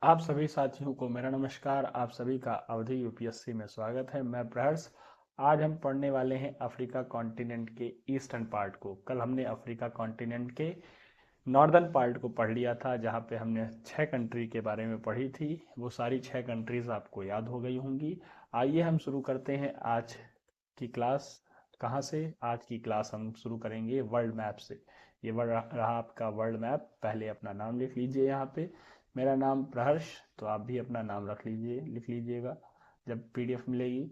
आप सभी साथियों को मेरा नमस्कार। आप सभी का अवधि यूपीएससी में स्वागत है। मैं प्रहर्ष। आज हम पढ़ने वाले हैं अफ्रीका कॉन्टिनेंट के ईस्टर्न पार्ट को। कल हमने अफ्रीका कॉन्टिनेंट के नॉर्दर्न पार्ट को पढ़ लिया था, जहाँ पे हमने 6 कंट्री के बारे में पढ़ी थी। वो सारी 6 कंट्रीज आपको याद हो गई होंगी। आइए हम शुरू करते हैं आज की क्लास। कहाँ से? आज की क्लास हम शुरू करेंगे वर्ल्ड मैप से। ये रहा आपका वर्ल्ड मैप। पहले अपना नाम लिख लीजिए यहाँ पे। मेरा नाम प्रहर्ष। तो आप भी अपना नाम रख लीजिए, लिख लीजिएगा जब पीडीएफ मिलेगी।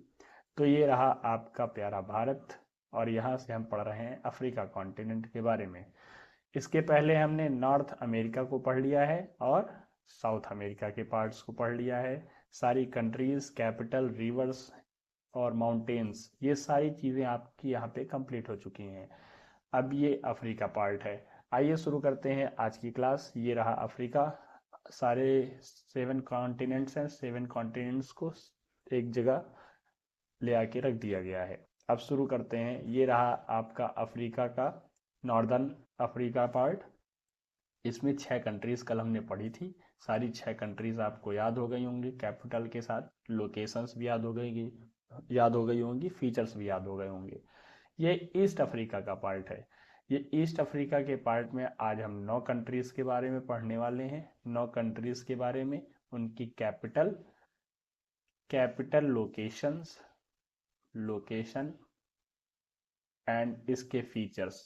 तो ये रहा आपका प्यारा भारत, और यहाँ से हम पढ़ रहे हैं अफ्रीका कॉन्टिनेंट के बारे में। इसके पहले हमने नॉर्थ अमेरिका को पढ़ लिया है और साउथ अमेरिका के पार्ट्स को पढ़ लिया है। सारी कंट्रीज, कैपिटल, रिवर्स और माउंटेन्स, ये सारी चीज़ें आपकी यहाँ पे कंप्लीट हो चुकी हैं। अब ये अफ्रीका पार्ट है। आइए शुरू करते हैं आज की क्लास। ये रहा अफ्रीका। सारे 7 कॉन्टिनेंट्स हैं। 7 कॉन्टिनेंट्स को एक जगह ले आके रख दिया गया है। अब शुरू करते हैं। ये रहा आपका अफ्रीका का नॉर्दर्न अफ्रीका पार्ट। इसमें 6 कंट्रीज कल हमने पढ़ी थी। सारी 6 कंट्रीज आपको याद हो गई होंगी, कैपिटल के साथ। लोकेशंस भी याद हो गई होंगी, फीचर्स भी याद हो गए होंगे। ये ईस्ट अफ्रीका का पार्ट है। ये ईस्ट अफ्रीका के पार्ट में आज हम 9 कंट्रीज के बारे में पढ़ने वाले हैं। 9 कंट्रीज के बारे में, उनकी capital, capital locations, location and इसके फीचर्स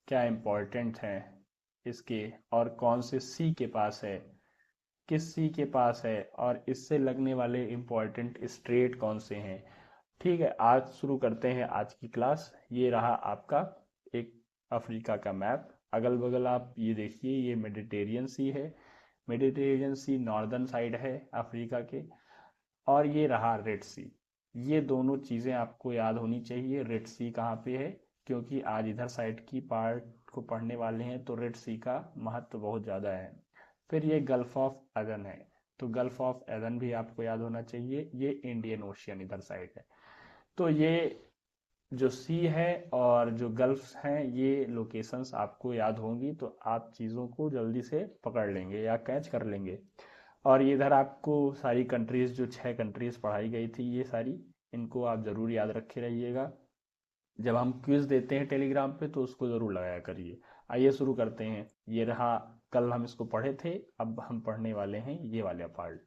क्या इंपॉर्टेंट हैं इसके, और कौन से सी के पास है, किस सी के पास है, और इससे लगने वाले इंपॉर्टेंट स्ट्रेट कौन से हैं। ठीक है, आज शुरू करते हैं आज की क्लास। ये रहा आपका एक अफ्रीका का मैप। अगल बगल आप ये देखिए, ये मेडिटेरियन सी है। मेडिटेरियन सी नॉर्दर्न साइड है अफ्रीका के। और ये रहा रेड सी। ये दोनों चीज़ें आपको याद होनी चाहिए। रेड सी कहाँ पे है, क्योंकि आज इधर साइड की पार्ट को पढ़ने वाले हैं, तो रेड सी का महत्व बहुत ज़्यादा है। फिर ये गल्फ ऑफ अदन है, तो गल्फ ऑफ अदन भी आपको याद होना चाहिए। ये इंडियन ओशियन इधर साइड है। तो ये जो सी है और जो गल्फ हैं, ये लोकेशंस आपको याद होंगी, तो आप चीज़ों को जल्दी से पकड़ लेंगे या कैच कर लेंगे। और ये इधर आपको सारी कंट्रीज, जो 6 कंट्रीज पढ़ाई गई थी, ये सारी, इनको आप ज़रूर याद रखे रहिएगा। जब हम क्विज देते हैं टेलीग्राम पे, तो उसको ज़रूर लगाया करिए। आइए शुरू करते हैं। ये रहा, कल हम इसको पढ़े थे। अब हम पढ़ने वाले हैं ये वाला पार्ट।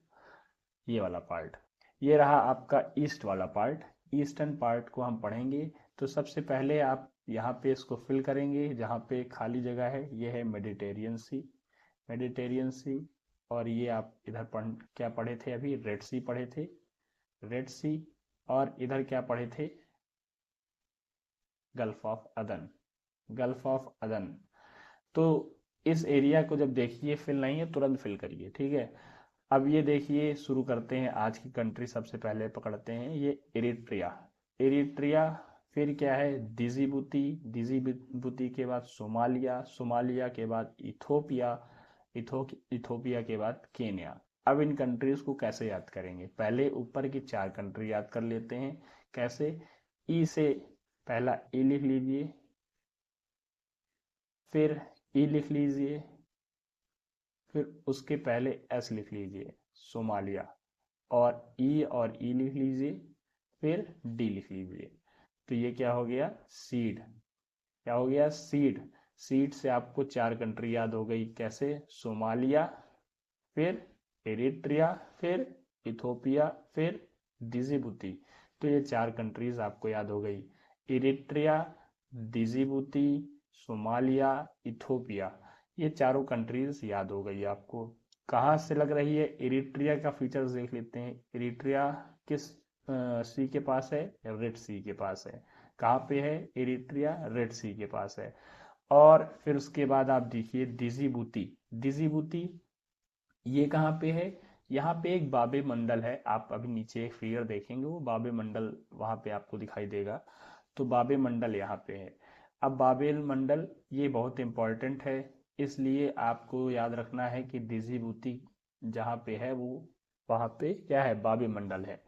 ये वाला पार्ट, ये रहा आपका ईस्ट वाला पार्ट। ईस्टर्न पार्ट को हम पढ़ेंगे। तो सबसे पहले आप यहाँ पे इसको फिल करेंगे, जहाँ पे खाली जगह है। ये है मेडिटेरियन सी, मेडिटेरियन सी। और ये आप इधर क्या पढ़े थे अभी? रेड सी पढ़े थे, रेड सी। और इधर क्या पढ़े थे? गल्फ ऑफ अदन, गल्फ ऑफ अदन। तो इस एरिया को जब देखिए फिल नहीं है, तुरंत फिल करिए, ठीक है। अब ये देखिए, शुरू करते हैं आज की कंट्री। सबसे पहले पकड़ते हैं ये इरिट्रिया, इरिट्रिया। फिर क्या है? डिजिबुती, डिजिबुती के बाद सोमालिया, सोमालिया के बाद इथोपिया, इथोपिया के बाद केन्या। अब इन कंट्रीज को कैसे याद करेंगे? पहले ऊपर की 4 कंट्री याद कर लेते हैं। कैसे? ई से पहला ई लिख लीजिए, फिर ई लिख लीजिए, फिर उसके पहले एस लिख लीजिए, सोमालिया। और ई लिख लीजिए, फिर डी लिख लीजिए। तो ये क्या हो गया? सीड। क्या हो गया? सीड। सीड से आपको 4 कंट्री याद हो गई। कैसे? सोमालिया, फिर एरिट्रिया, फिर इथोपिया, फिर डिजिबुती। तो ये 4 कंट्रीज आपको याद हो गई। Eritrea, Djibouti, Somalia, Ethiopia. ये चारों कंट्रीज याद हो गई आपको। कहाँ से लग रही है? इरिट्रिया का फीचर्स देख लेते हैं। इरिट्रिया किस सी के पास है? रेड सी के पास है। कहाँ पे है इरिट्रिया? रेड सी के पास है। और फिर उसके बाद आप देखिए डिजिबुती, डिजिबुती ये कहाँ पे है? यहाँ पे एक बाबे मंडल है। आप अभी नीचे एक फिगर देखेंगे, वो बाबे मंडल वहाँ पे आपको दिखाई देगा। तो बाबे मंडल यहाँ पे है। अब बाबेल मंडल ये बहुत इंपॉर्टेंट है, इसलिए आपको याद रखना है कि डिजिबूती जहाँ पे है, वो वहाँ पे क्या है? बाबे मंडल है।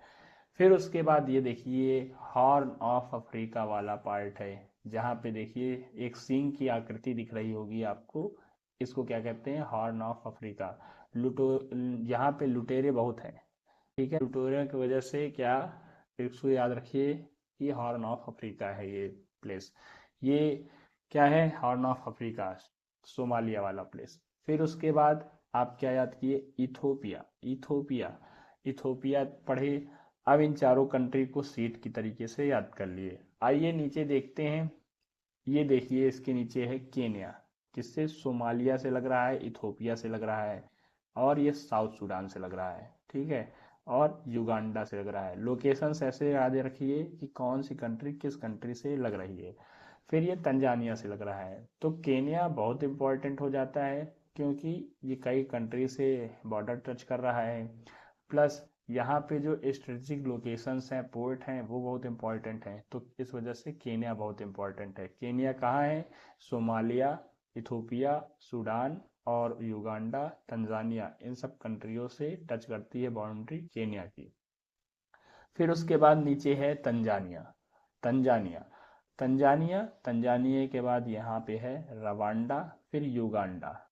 फिर उसके बाद ये देखिए, हॉर्न ऑफ अफ्रीका वाला पार्ट है, जहाँ पे देखिए एक सींग की आकृति दिख रही होगी आपको। इसको क्या कहते हैं? Horn of Africa. यहाँ पे लुटेरे बहुत हैं, ठीक है। लुटेरों की वजह से क्या, इसको याद रखिए कि हॉर्न ऑफ अफ्रीका है ये प्लेस। ये क्या है, हॉर्न ऑफ अफ्रीका, सोमालिया वाला प्लेस। फिर उसके बाद आप क्या याद किए, इथोपिया। इथोपिया, इथोपिया पढ़े। अब इन चारों कंट्री को सीट की तरीके से याद कर लिए। आइए नीचे देखते हैं। ये देखिए इसके नीचे है केन्या, किससे, सोमालिया से लग रहा है, इथोपिया से लग रहा है, और ये साउथ सूडान से लग रहा है, ठीक है, और युगांडा से लग रहा है। लोकेशंस ऐसे याद रखिए कि कौन सी कंट्री किस कंट्री से लग रही है। फिर ये तंजानिया से लग रहा है, तो केन्या बहुत इंपॉर्टेंट हो जाता है, क्योंकि ये कई कंट्री से बॉर्डर टच कर रहा है। प्लस यहाँ पे जो स्ट्रेटेजिक लोकेशंस हैं, पोर्ट हैं, वो बहुत इंपॉर्टेंट हैं, तो इस वजह से केन्या बहुत इंपॉर्टेंट है। केन्या कहाँ है, सोमालिया, इथोपिया, सूडान और युगांडा, तंजानिया, इन सब कंट्रियों से टच करती है बाउंड्री केन्या की। फिर उसके बाद नीचे है तंजानिया। तंजानिया, तंजानिया, तंजानिया के बाद यहाँ पे है रवांडा, फिर युगांडा।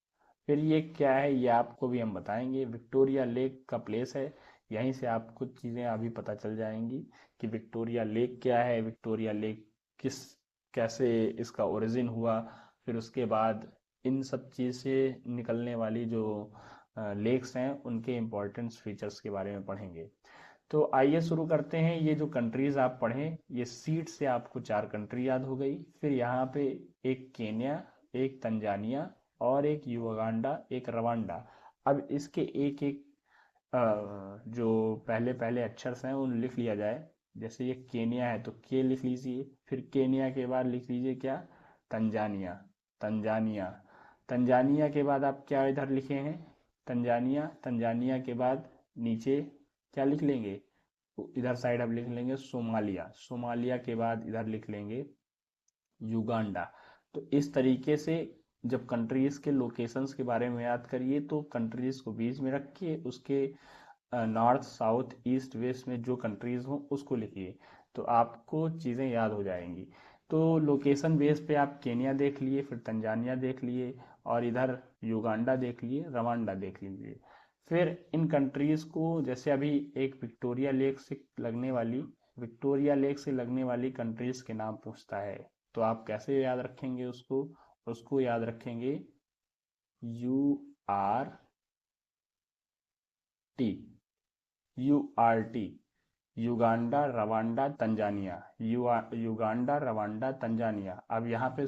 फिर ये क्या है, ये आपको भी हम बताएंगे। विक्टोरिया लेक का प्लेस है, यहीं से आपको कुछ चीज़ें अभी पता चल जाएंगी कि विक्टोरिया लेक क्या है, विक्टोरिया लेक किस, कैसे इसका ओरिजिन हुआ। फिर उसके बाद इन सब चीज़ से निकलने वाली जो लेक्स हैं उनके इम्पोर्टेंस फीचर्स के बारे में पढ़ेंगे। तो आइए शुरू करते हैं। ये जो कंट्रीज आप पढ़ें, ये सीट से आपको चार कंट्री याद हो गई। फिर यहाँ पे एक केन्या, एक तंजानिया, और एक युगांडा, एक रवांडा। अब इसके एक एक जो पहले पहले अक्षर हैं उन लिख लिया जाए। जैसे ये केन्या है तो के लिख लीजिए, फिर केन्या के बाद लिख लीजिए क्या, तंजानिया। तंजानिया, तंजानिया के बाद आप क्या इधर लिखे हैं, तंजानिया। तंजानिया के बाद नीचे क्या लिख लेंगे, तो इधर साइड अब लिख लेंगे सोमालिया। सोमालिया के बाद इधर लिख लेंगे युगांडा। तो इस तरीके से जब कंट्रीज के लोकेशंस के बारे में याद करिए तो कंट्रीज को बीच में रखिए, उसके नॉर्थ साउथ ईस्ट वेस्ट में जो कंट्रीज हों उसको लिखिए, तो आपको चीज़ें याद हो जाएंगी। तो लोकेशन बेस पे आप केन्या देख लिए, फिर तंजानिया देख लिए, और इधर युगांडा देख लिए, रवांडा देख लीजिए। फिर इन कंट्रीज को, जैसे अभी एक विक्टोरिया लेक से लगने वाली कंट्रीज के नाम पूछता है, तो आप कैसे याद रखेंगे उसको, उसको याद रखेंगे URT। URT, Uganda, Rwanda, Tanzania. Uganda, Rwanda, Tanzania. अब यहाँ पे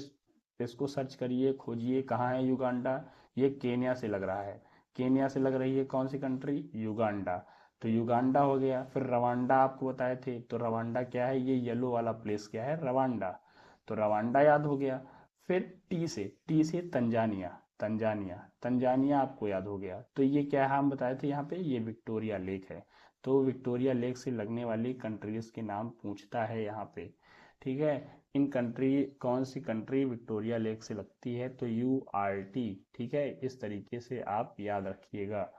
इसको सर्च करिए, खोजिए कहाँ है युगांडा। ये केन्या से लग रहा है, केन्या से लग रही है कौन सी कंट्री, युगांडा। तो युगांडा हो गया। फिर रवांडा आपको बताए थे, तो रवांडा क्या है, ये येलो वाला प्लेस क्या है, रवांडा। तो रवांडा याद हो गया। फिर टी से तंजानिया। तंजानिया, तंजानिया आपको याद हो गया। तो ये क्या है, हम बताए थे यहाँ पे, ये विक्टोरिया लेक है। तो विक्टोरिया लेक से लगने वाली कंट्रीज के नाम पूछता है यहाँ पे, ठीक है। इन कंट्री, कौन सी कंट्री विक्टोरिया लेक से लगती है, तो URT, ठीक है। इस तरीके से आप याद रखिएगा।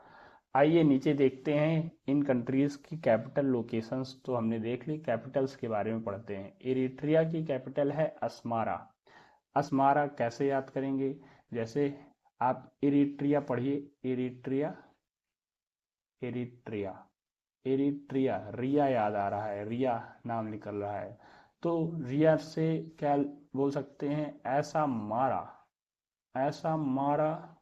आइए नीचे देखते हैं। इन कंट्रीज की कैपिटल लोकेशंस तो हमने देख ली, कैपिटल्स के बारे में पढ़ते हैं। इरिट्रिया की कैपिटल है अस्मारा। अस्मारा कैसे याद करेंगे, जैसे आप इरिट्रिया पढ़िए, इरिट्रिया, इरिट्रिया, एरिट्रिया, रिया याद आ रहा है, रिया नाम निकल रहा है। तो रिया से क्या बोल सकते हैं, ऐसा मारा, ऐसा मारा,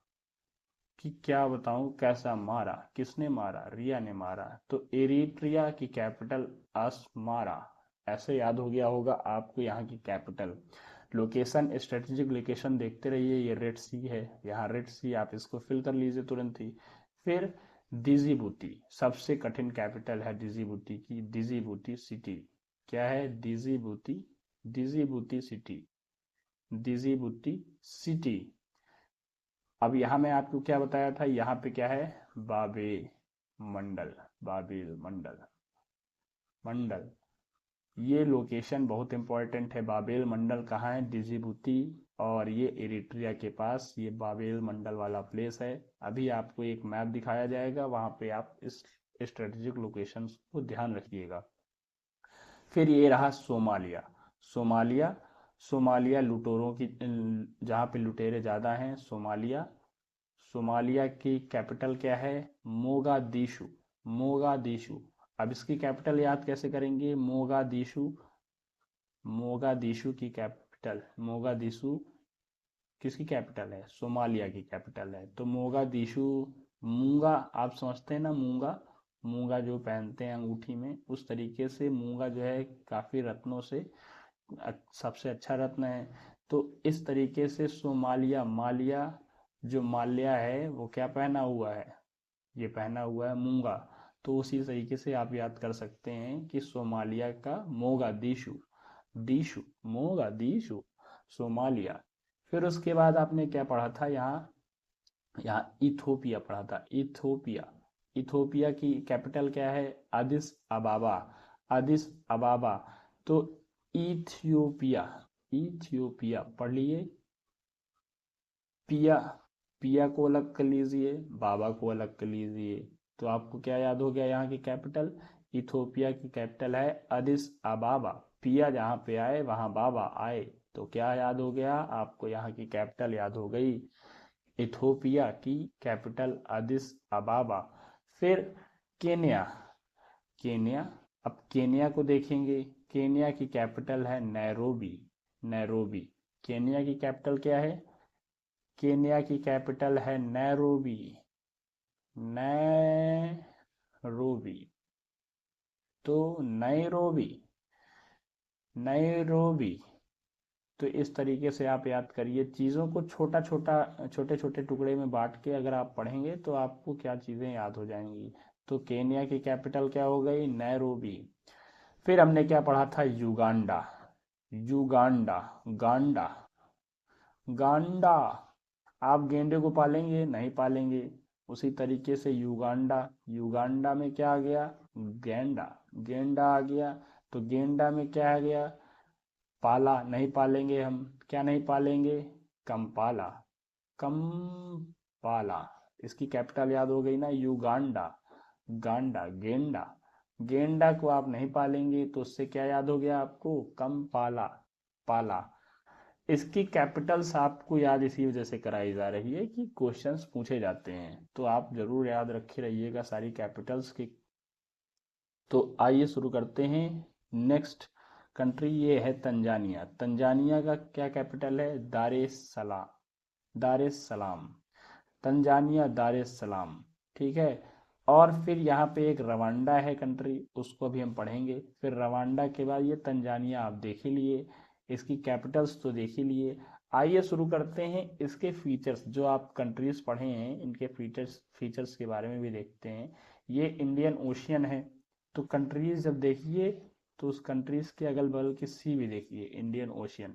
कि क्या बताऊं, कैसा मारा, किसने मारा, रिया ने मारा। तो एरिट्रिया की कैपिटल अस्मारा। ऐसे याद हो गया होगा आपको यहाँ की कैपिटल। लोकेशन, स्ट्रेटेजिक लोकेशन देखते रहिए। ये रेड सी है, यहाँ रेड सी, आप इसको फिल कर लीजिए तुरंत ही। फिर डिजिबूटी, सबसे कठिन कैपिटल है डिजिबूटी की, डिजिबूटी सिटी। क्या है, डिजिबूटी, डिजिबूटी सिटी, डिजिबूटी सिटी। अब यहाँ मैं आपको क्या बताया था, यहाँ पे क्या है, बाबे मंडल, बाबेल मंडल, मंडल। ये लोकेशन बहुत इंपॉर्टेंट है। बाबेल मंडल कहाँ है, डिजिबूटी, और ये एरिट्रिया के पास ये बाबेल मंडल वाला प्लेस है। अभी आपको एक मैप दिखाया जाएगा, वहाँ पे आप इस स्ट्रेटेजिक लोकेशंस को ध्यान रखिएगा। फिर ये रहा सोमालिया। सोमालिया, सोमालिया लुटेरों की, जहाँ पे लुटेरे ज़्यादा हैं, सोमालिया। सोमालिया की कैपिटल क्या है? मोगादिशु। मोगादिशु। अब इसकी कैपिटल याद कैसे करेंगे? मोगादिशु। मोगादिशु की कैपिटल, मोगादिशु किसकी कैपिटल है? सोमालिया की कैपिटल है। तो मोगादिशु। मूंगा आप समझते हैं ना, मूंगा, मूंगा जो पहनते हैं अंगूठी में, उस तरीके से मूंगा जो है काफी रत्नों से सबसे अच्छा रत्न है। तो इस तरीके से सोमालिया, मालिया जो माल्या है वो क्या पहना हुआ है? ये पहना हुआ है मूंगा। तो उसी तरीके से आप याद कर सकते हैं कि सोमालिया का मोगादिशु, दीशु, मोगादिशु, सोमालिया। फिर उसके बाद आपने क्या पढ़ा था यहाँ? यहाँ इथोपिया पढ़ा था, इथोपिया। इथोपिया की कैपिटल क्या है? अदिस अबाबा। अदिस अबाबा। तो इथियोपिया, इथियोपिया पढ़ लिए। पिया, पिया को अलग कर लीजिए, बाबा को अलग कर लीजिए। तो आपको क्या याद हो गया यहाँ की कैपिटल? इथोपिया की कैपिटल है अदिस अबाबा। पिया जहाँ पे आए वहाँ बाबा आए, तो क्या याद हो गया आपको? यहाँ की कैपिटल याद हो गई, इथोपिया की कैपिटल अदिस अबाबा। फिर केन्या, केन्या। अब केन्या को देखेंगे, केन्या की कैपिटल है नैरोबी, नैरोबी। केन्या की कैपिटल क्या है? केन्या की कैपिटल है नैरोबी, नैरोबी। तो नैरोबी, नैरोबी। तो इस तरीके से आप याद करिए, चीज़ों को छोटा छोटा, छोटे छोटे टुकड़े में बांट के अगर आप पढ़ेंगे तो आपको क्या चीज़ें याद हो जाएंगी। तो केन्या की कैपिटल क्या हो गई? नैरोबी। फिर हमने क्या पढ़ा था? युगांडा, युगांडा, गांडा, गांडा। आप गेंडे को पालेंगे? नहीं पालेंगे। उसी तरीके से युगांडा, युगांडा में क्या आ गया? गेंडा, गेंडा आ गया। तो गेंडा में क्या आ गया? पाला, नहीं पालेंगे हम। क्या नहीं पालेंगे? Kampala, Kampala. इसकी कैपिटल याद हो गई ना, युगांडा। गांडा, गेंडा, गेंडा को आप नहीं पालेंगे तो उससे क्या याद हो गया आपको? कंपाला, पाला। इसकी कैपिटल्स आपको याद इसी वजह से कराई जा रही है कि क्वेश्चंस पूछे जाते हैं, तो आप जरूर याद रखे रहिएगा सारी कैपिटल्स की। तो आइए शुरू करते हैं। नेक्स्ट कंट्री ये है तंजानिया। तंजानिया का क्या कैपिटल है? दार एस सलाम, दार एस सलाम। तंजानिया, दार एस सलाम। ठीक है। और फिर यहाँ पे एक रवांडा है कंट्री, उसको भी हम पढ़ेंगे। फिर रवांडा के बाद ये तंजानिया आप देख ही लिए, इसकी कैपिटल्स तो देख ही लिए। आइए शुरू करते हैं इसके फीचर्स, जो आप कंट्रीज पढ़े हैं इनके फीचर्स, फीचर्स के बारे में भी देखते हैं। ये इंडियन ओशियन है, तो कंट्रीज जब देखिए तो उस कंट्रीज के अगल बगल की सी भी देखिए, इंडियन ओशियन।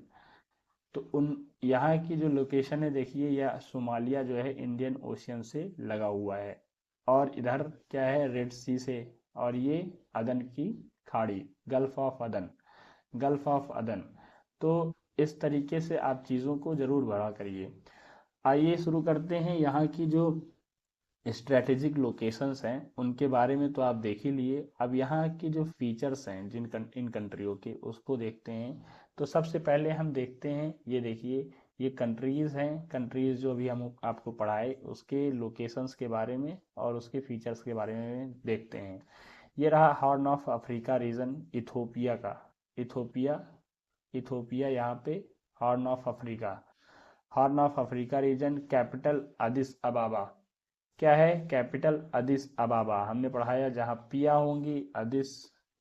तो उन यहाँ की जो लोकेशन है देखिए, यह सोमालिया जो है इंडियन ओशियन से लगा हुआ है, और इधर क्या है? रेड सी से। और ये अदन की खाड़ी, गल्फ ऑफ अदन, गल्फ ऑफ अदन। तो इस तरीके से आप चीज़ों को जरूर बढ़ा करिए। आइए शुरू करते हैं। यहाँ की जो स्ट्रेटेजिक लोकेशंस हैं उनके बारे में तो आप देख ही लिए। अब यहाँ की जो फीचर्स हैं इन कंट्रियों के, उसको देखते हैं। तो सबसे पहले हम देखते हैं, ये देखिए, ये कंट्रीज़ हैं। कंट्रीज़ जो अभी हम आपको पढ़ाए उसके लोकेशंस के बारे में और उसके फीचर्स के बारे में देखते हैं। ये रहा horn of Africa reason, Ethiopia का, इथोपिया, इथोपिया यहाँ पे horn of Africa, horn of Africa reason. Capital Addis अबाबा। क्या है? Capital Addis अबाबा। हमने पढ़ाया जहाँ पिया होंगी अदिस,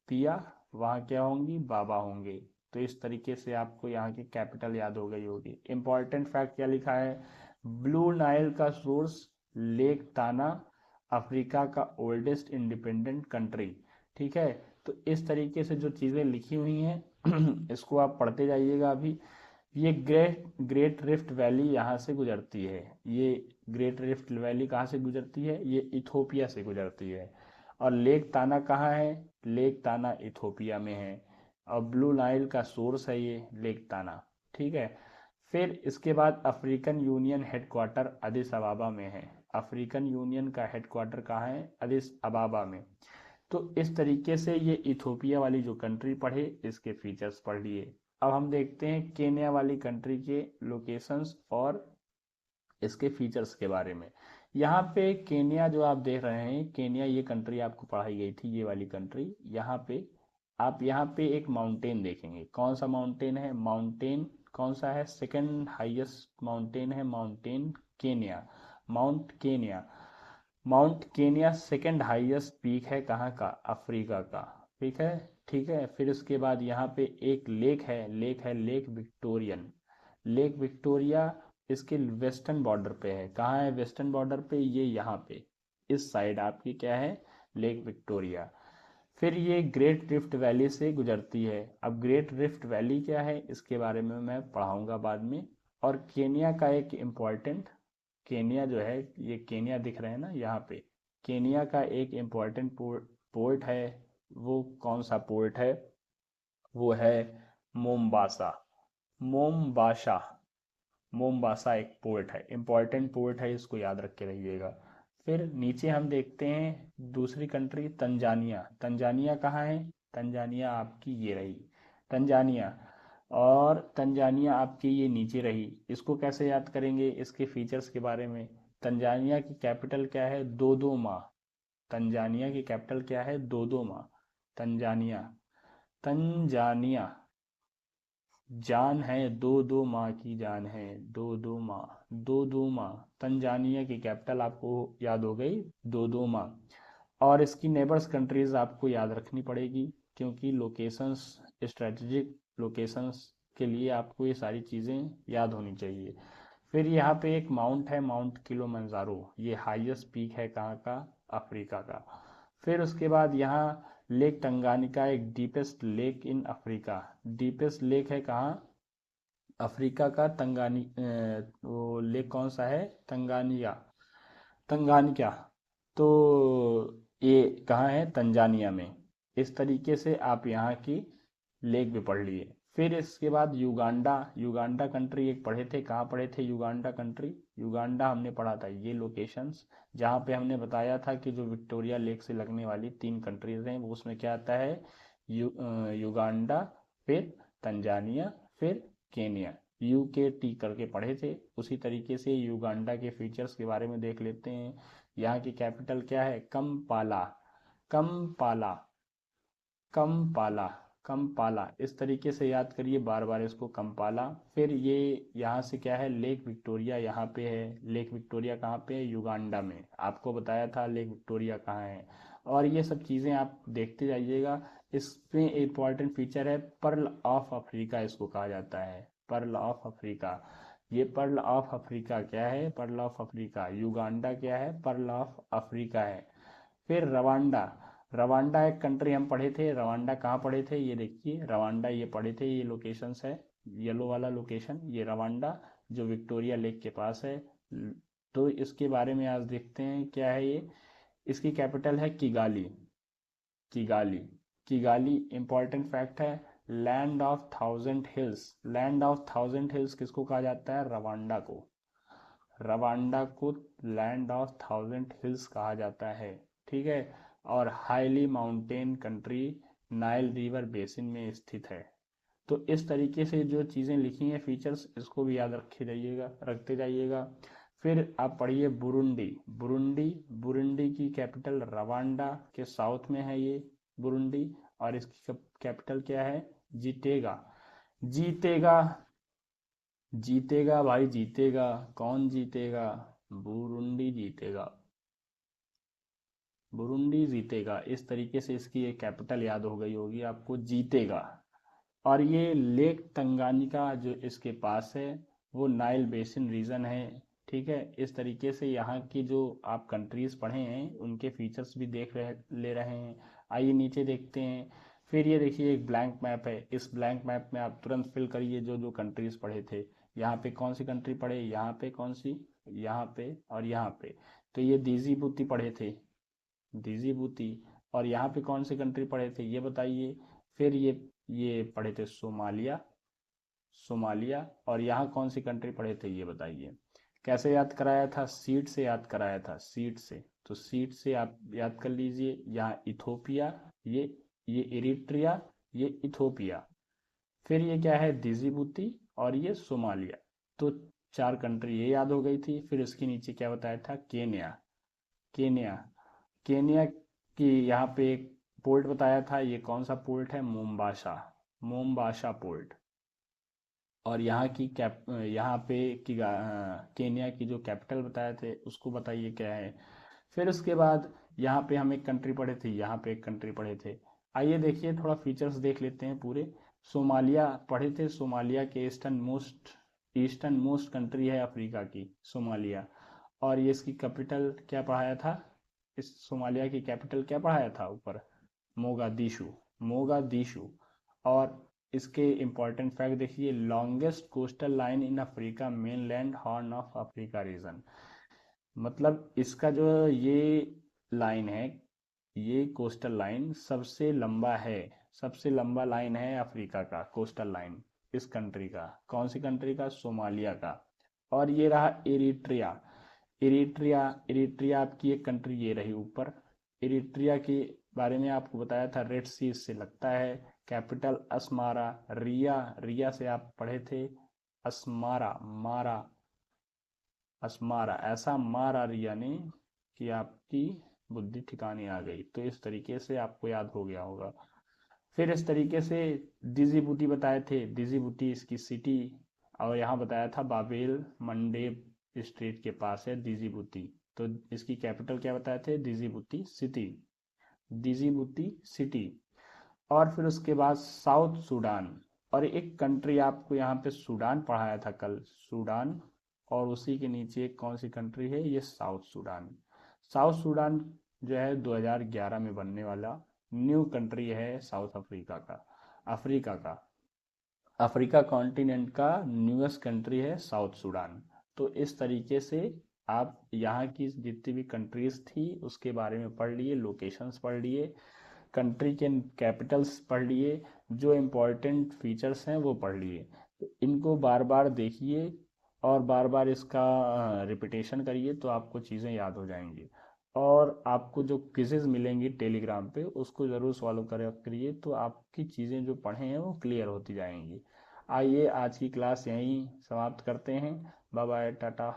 पिया, वहाँ क्या होंगी? बाबा होंगे। तो इस तरीके से आपको यहाँ की कैपिटल याद हो गई होगी। इंपॉर्टेंट फैक्ट क्या लिखा है? ब्लू नाइल का सोर्स लेक ताना, अफ्रीका का ओल्डेस्ट इंडिपेंडेंट कंट्री। ठीक है। तो इस तरीके से जो चीज़ें लिखी हुई हैं इसको आप पढ़ते जाइएगा अभी। ये ग्रेट ग्रेट रिफ्ट वैली यहाँ से गुजरती है। ये ग्रेट रिफ्ट वैली कहाँ से गुजरती है? ये इथोपिया से गुजरती है। और लेक ताना कहाँ है? लेक ताना इथोपिया में है। और ब्लू नाइल का सोर्स है ये लेक ताना। ठीक है। फिर इसके बाद अफ्रीकन यूनियन हेडक्वार्टर अदिस अबाबा में है। अफ्रीकन यूनियन का हेडक्वार्टर कहाँ है? अदिस अबाबा में। तो इस तरीके से ये इथोपिया वाली जो कंट्री पढ़े, इसके फीचर्स पढ़ लिए। अब हम देखते हैं केन्या वाली कंट्री के लोकेशंस और इसके फीचर्स के बारे में। यहाँ पे केन्या जो आप देख रहे हैं, केन्या ये कंट्री आपको पढ़ाई गई थी, ये वाली कंट्री। यहाँ पे आप यहाँ पे एक माउंटेन देखेंगे। कौन सा माउंटेन है? माउंटेन कौन सा है? सेकंड हाईएस्ट माउंटेन है mountain Kenya, mount Kenya. Mount Kenya second highest peak है कहाँ का? अफ्रीका का। ठीक है, ठीक है। फिर उसके बाद यहाँ पे एक लेक विक्टोरियन, लेक विक्टोरिया इसके वेस्टर्न बॉर्डर पे है। कहाँ है वेस्टर्न बॉर्डर पे? ये यहाँ पे इस साइड आपकी क्या है? Lake Victoria. फिर ये ग्रेट रिफ्ट वैली से गुजरती है। अब ग्रेट रिफ्ट वैली क्या है इसके बारे में मैं पढ़ाऊंगा बाद में। और केनिया का एक इम्पॉर्टेंट, केनिया जो है, ये केनिया दिख रहे हैं ना यहाँ पे, केनिया का एक इम्पॉर्टेंट पोर्ट है। वो कौन सा पोर्ट है? वो है मोम्बासा, मोम्बासा। मोम्बासा एक पोर्ट है, इम्पॉर्टेंट पोर्ट है, इसको याद रख के रहिएगा। फिर नीचे हम देखते हैं दूसरी कंट्री तंजानिया। तंजानिया कहाँ है? तंजानिया आपकी ये रही, तंजानिया। और तंजानिया आपकी ये नीचे रही। इसको कैसे याद करेंगे? इसके फीचर्स के बारे में। तंजानिया की कैपिटल क्या है? दोदोमा। तंजानिया की कैपिटल क्या है? दोदोमा। Tanzania, Tanzania. जान है, दो दो माँ की जान है, दो दो माँ, दो दो माँ। तंजानिया की कैपिटल आपको याद हो गई, दो दो माँ। और इसकी नेबर्स कंट्रीज आपको याद रखनी पड़ेगी, क्योंकि लोकेशंस, स्ट्रेटेजिक लोकेशंस के लिए आपको ये सारी चीज़ें याद होनी चाहिए। फिर यहाँ पे एक माउंट है, माउंट किलोमंजारो। ये हाईएस्ट पीक है कहाँ का? अफ्रीका का। फिर उसके बाद यहाँ लेक टंगानिका, एक deepest lake in Africa. Deepest lake है कहाँ? अफ्रीका का वो लेक कौन सा है? तंगानिया, तंगानिका। तो ये कहाँ है? तंजानिया में। इस तरीके से आप यहाँ की लेक भी पढ़ लिए। फिर इसके बाद युगांडा, युगांडा कंट्री एक पढ़े थे। कहाँ पढ़े थे युगांडा कंट्री? युगांडा हमने पढ़ा था ये लोकेशंस, जहाँ पे हमने बताया था कि जो विक्टोरिया लेक से लगने वाली 3 कंट्रीज हैं वो उसमें क्या आता है? युगांडा, फिर तंजानिया, फिर केनिया। यू के टी करके पढ़े थे। उसी तरीके से युगांडा के फीचर्स के बारे में देख लेते हैं। यहाँ की कैपिटल क्या है? Kampala, Kampala, Kampala, Kampala. इस तरीके से याद करिए बार बार इसको, कम्पाला। फिर ये यहाँ से क्या है? लेक विक्टोरिया यहाँ पे है। लेक विक्टोरिया कहाँ पे है? युगांडा में। आपको बताया था लेक विक्टोरिया कहाँ है। और ये सब चीज़ें आप देखते जाइएगा। इसमें इम्पॉर्टेंट फीचर है पर्ल ऑफ अफ्रीका, इसको कहा जाता है पर्ल ऑफ अफ्रीका। ये पर्ल ऑफ अफ्रीका क्या है? Pearl of Africa. युगांडा क्या है? पर्ल ऑफ अफ्रीका है। फिर रवांडा, रवांडा एक कंट्री हम पढ़े थे। रवांडा कहाँ पढ़े थे? ये देखिए रवांडा, ये पढ़े थे। ये लोकेशंस है, येलो वाला लोकेशन, ये रवांडा जो विक्टोरिया लेक के पास है। तो इसके बारे में आज देखते हैं क्या है ये। इसकी कैपिटल है Kigali, Kigali, Kigali. Important fact है, land of thousand hills. Land of thousand hills किसको कहा जाता है? रवांडा को। रवांडा को लैंड ऑफ थाउजेंड हिल्स कहा जाता है। ठीक है। और highly mountain country, Nile river basin में स्थित है। तो इस तरीके से जो चीज़ें लिखी हैं फीचर्स, इसको भी याद रखे जाइएगा, रखते जाइएगा। फिर आप पढ़िए बुरुंडी, बुरुंडी। बुरुंडी की कैपिटल रवांडा के साउथ में है ये बुरुंडी। और इसकी कैपिटल क्या है? जीतेगा, जीतेगा, जीतेगा भाई जीतेगा। कौन जीतेगा? बुरुंडी जीतेगा, बुरुंडी जीतेगा। इस तरीके से इसकी एक कैपिटल याद हो गई होगी आपको, जीतेगा। और ये लेक तंगानिका जो इसके पास है वो नाइल बेसिन रीजन है। ठीक है। इस तरीके से यहाँ की जो आप कंट्रीज पढ़े हैं उनके फीचर्स भी देख रहे ले रहे हैं। आइए नीचे देखते हैं। फिर ये देखिए एक ब्लैंक मैप है। इस ब्लैंक मैप में आप तुरंत फिल करिए जो जो कंट्रीज पढ़े थे। यहाँ पे कौन सी कंट्री पढ़े? यहाँ पे कौन सी? यहाँ पे और यहाँ पे। तो ये दीजीबूती पढ़े थे, दीजीबूती। और यहाँ पे कौन सी कंट्री पढ़े थे ये बताइए। फिर ये पढ़े थे सोमालिया, सोमालिया। और यहाँ कौन सी कंट्री पढ़े थे ये बताइए। कैसे याद कराया था? सीट से याद कराया था, सीट से। तो सीट से आप याद कर लीजिए। यहाँ इथोपिया, ये इरिट्रिया, ये इथोपिया। फिर ये क्या है? दीजीबूती। और ये सोमालिया। तो 4 कंट्री ये याद हो गई थी। फिर इसके नीचे क्या बताया था, केन्या। केन्या, केन्या की यहाँ पे एक पोर्ट बताया था, ये कौन सा पोर्ट है, मोम्बासा, मोम्बासा पोर्ट। और यहाँ की यहाँ पे की केन्या की जो कैपिटल बताए थे उसको बताइए क्या है। फिर उसके बाद यहाँ पे हम एक कंट्री पढ़े थे, यहाँ पे एक कंट्री पढ़े थे। आइए देखिए थोड़ा फीचर्स देख लेते हैं पूरे। सोमालिया पढ़े थे, सोमालिया के ईस्टर्न मोस्ट कंट्री है अफ्रीका की, सोमालिया। और ये इसकी कैपिटल क्या पढ़ाया था, इस सोमालिया की कैपिटल क्या पढ़ाया था ऊपर, मोगादिशु, मोगादिशु। और इसके इंपॉर्टेंट फैक्ट देखिए, longest coastal line in Africa, mainland horn of Africa reason. मतलब इसका जो ये लाइन है, ये कोस्टल लाइन सबसे लंबा है, सबसे लंबा लाइन है अफ्रीका का कोस्टल लाइन, इस कंट्री का। कौन सी कंट्री का, सोमालिया का। और ये रहा इरिट्रिया, इरिट्रिया, इरिट्रिया आपकी एक कंट्री ये रही ऊपर। इरिट्रिया के बारे में आपको बताया था, रेड सी इससे लगता है। कैपिटल अस्मारा, रिया, रिया से आप पढ़े थे अस्मारा, मारा, अस्मारा, ऐसा मारा रिया ने कि आपकी बुद्धि ठिकाने आ गई। तो इस तरीके से आपको याद हो गया होगा। फिर इस तरीके से डिजिबूटी बताए थे, डिजिबूटी इसकी सिटी। और यहाँ बताया था बाबेल मंडेब स्ट्रीट के पास है डिजिबूटी। तो इसकी कैपिटल क्या बताए थे, डिजिबूटी सिटी, डिजिबूटी सिटी। और फिर उसके बाद साउथ सूडान। और एक कंट्री आपको यहाँ पे सूडान पढ़ाया था कल, सूडान। और उसी के नीचे एक कौन सी कंट्री है, ये साउथ सूडान। साउथ सूडान जो है 2011 में बनने वाला न्यू कंट्री है साउथ अफ्रीका का, अफ्रीका का, अफ्रीका कॉन्टिनेंट का न्यूएस्ट कंट्री है साउथ सूडान। तो इस तरीके से आप यहाँ की जितनी भी कंट्रीज थी उसके बारे में पढ़ लिए, लोकेशंस पढ़ लिए, कंट्री के कैपिटल्स पढ़ लिए, जो इम्पोर्टेंट फीचर्स हैं वो पढ़ लिए। तो इनको बार बार देखिए और बार बार इसका रिपीटेशन करिए तो आपको चीज़ें याद हो जाएंगी। और आपको जो क्विज़ेज मिलेंगी टेलीग्राम पे उसको ज़रूर सॉल्व करिए, तो आपकी चीज़ें जो पढ़े हैं वो क्लियर होती जाएंगी। आइए आज की क्लास यहीं समाप्त करते हैं। Bye bye, Tata.